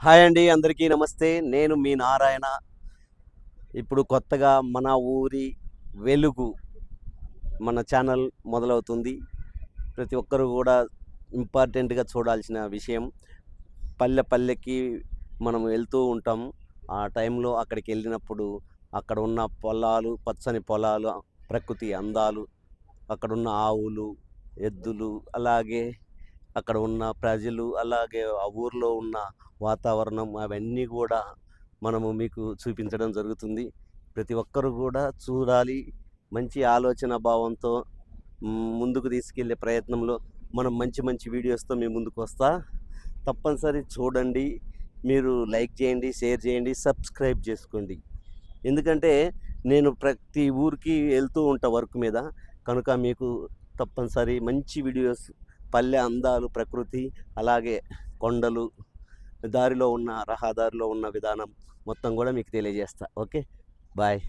Hi అండి, అందరికీ నమస్తే. నేను మీ నారాయణ. ఇప్పుడు కొత్తగా మన ఊరి వెలుగు మన ఛానల్ మొదలవుతుంది. ప్రతి ఒక్కరు కూడా ఇంపార్టెంట్‌గా చూడాల్సిన విషయం. పల్లె పల్లెకి మనం వెళ్తూ ఉంటాం. ఆ టైంలో అక్కడికెళ్ళినప్పుడు అక్కడ ఉన్న పొలాలు, పచ్చని పొలాలు, ప్రకృతి అందాలు, అక్కడున్న ఆవులు, ఎద్దులు, అలాగే అక్కడ ఉన్న ప్రజలు, అలాగే ఆ ఊర్లో ఉన్న వాతావరణం అవన్నీ గూడా మనము మీకు చూపించడం జరుగుతుంది. ప్రతి ఒక్కరు గూడా చూడాలి. మంచి ఆలోచన భావంతో ముందుకు తీసుకెళ్ళే ప్రయత్నంలో మనం మంచి మంచి వీడియోస్‌తో మీ ముందుకొస్తా. తప్పనిసరి చూడండి. మీరు లైక్ చేయండి, షేర్ చేయండి, సబ్స్క్రైబ్ చేసుకోండి. ఎందుకంటే నేను ప్రతి ఊరికి వెళ్తూ ఉంటా వర్క్ మీద. కనుక మీకు తప్పనిసరి మంచి వీడియోస్, పల్లె అందాలు, ప్రకృతి, అలాగే కొండలు, దారిలో ఉన్న రహదారిలో ఉన్న విధానం మొత్తం గూడా మీకు తెలియజేస్తా. ఓకే. బాయ్.